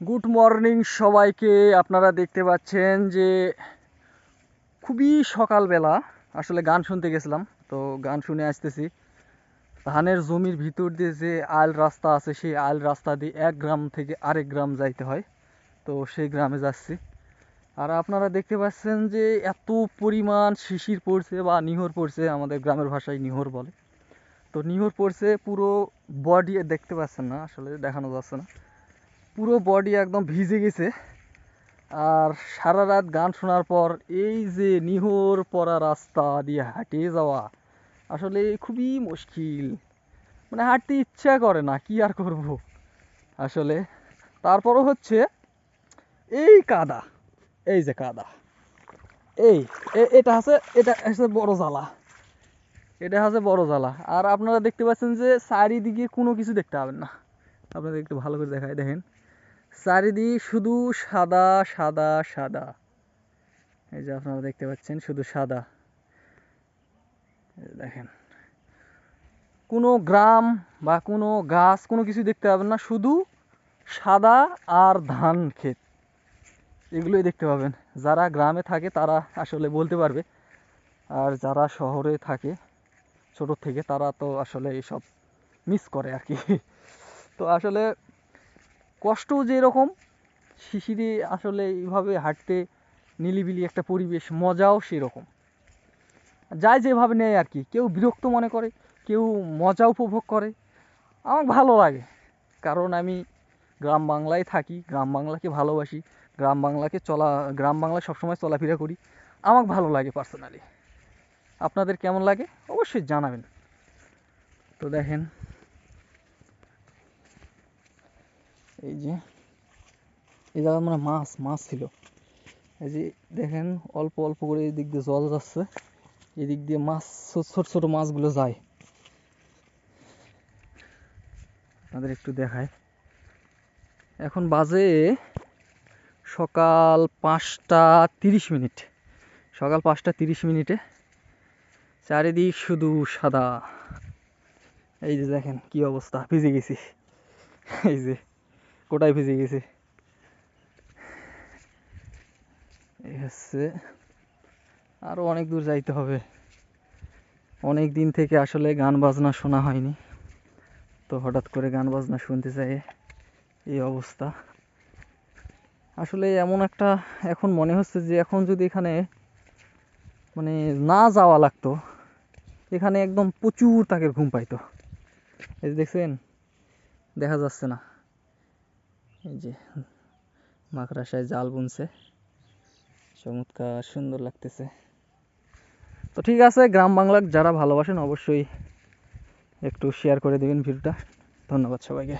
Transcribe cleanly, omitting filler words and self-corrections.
Good morning সবাইকে। আপনারা দেখতে পাচ্ছেন যে খুবই সকালবেলা আসলে গান শুনতে গেছিলাম, তো গান শুনে আসতেছি। ধানের জমির ভিতর দিয়ে যে আইল রাস্তা আছে, সেই আইল রাস্তা দিয়ে এক গ্রাম থেকে আরেক গ্রাম যাইতে হয়, তো সেই গ্রামে যাচ্ছি। আর আপনারা দেখতে পাচ্ছেন যে এত পরিমাণ শিশির পড়ছে বা নিহর পড়ছে, আমাদের গ্রামের ভাষায় নিহর বলে। তো নিহর পড়ছে পুরো বডি, দেখতে পাচ্ছেন না, আসলে দেখানো যাচ্ছে না, পুরো বডি একদম ভিজে গেছে। আর সারা রাত গান শোনার পর এই যে নিহর পড়া রাস্তা দিয়ে হাঁটে যাওয়া আসলে খুবই মুশকিল, মানে হাঁটতে ইচ্ছা করে না, কি আর করব আসলে। তারপরও হচ্ছে এই কাদা, এই যে কাদা, এই এটা আছে, এটা আছে বড় জ্বালা, এটা আছে বড় জ্বালা। আর আপনারা দেখতে পাচ্ছেন যে চারিদিকে কোনো কিছু দেখতে পাবেন না। আপনাদের একটু ভালো করে দেখায়, দেখেন চারিদিক শুধু সাদা সাদা সাদা। এই যে আপনারা দেখতে পাচ্ছেন শুধু সাদা। দেখেন কোনো গ্রাম বা কোনো গাছ কোনো কিছু দেখতে পাবেন না, শুধু সাদা আর ধান ক্ষেত, এগুলোই দেখতে পাবেন। যারা গ্রামে থাকে তারা আসলে বলতে পারবে, আর যারা শহরে থাকে ছোট থেকে তারা তো আসলে এইসব মিস করে আর কি। তো আসলে কষ্টও যেরকম, শিশিরে আসলে এইভাবে হাঁটতে, নিলিবিলি একটা পরিবেশ, মজাও সেরকম। যাই যেভাবে নেয় আর কি, কেউ বিরক্ত মনে করে, কেউ মজা উপভোগ করে। আমার ভালো লাগে, কারণ আমি গ্রাম বাংলায় থাকি, গ্রাম বাংলাকে ভালোবাসি, গ্রাম বাংলায় সবসময় চলাফেরা করি। আমার ভালো লাগে পার্সোনালি। আপনাদের কেমন লাগে অবশ্যই জানাবেন। তো দেখেন এই যে এই জায়গায় মানে মাছ মাছ ছিল, এই যে দেখেন অল্প অল্প করে এই দিক দিয়ে জল যাচ্ছে, এদিক দিয়ে মাছ, ছোট ছোট মাছগুলো যায়। আপনাদের একটু দেখায়, এখন বাজে সকাল 5টা 30 মিনিট, সকাল 5টা 30 মিনিটে চারিদিক শুধু সাদা। এই যে দেখেন কি অবস্থা, ভিজে গেছি, এই যে কোটায় ভিজে গেছে। এই হচ্ছে, আরো অনেক দূর যাইতে হবে। অনেক দিন থেকে আসলে গান বাজনা শোনা হয়নি, তো হঠাৎ করে গান বাজনা শুনতে চাই, এই অবস্থা। আসলে এমন একটা এখন মনে হচ্ছে যে এখন যদি এখানে মানে না যাওয়া লাগতো, এখানে একদম প্রচুর তাকের ঘুম পাইতো। এই যে দেখছেন, দেখা যাচ্ছে না, এই যে মাকড়াসায় জাল বুনছে, চমৎকার সুন্দর লাগতেছে। তো ঠিক আছে, গ্রাম বাংলা যারা ভালোবাসেন অবশ্যই একটু শেয়ার করে দেবেন ভিডিওটা। ধন্যবাদ সবাইকে।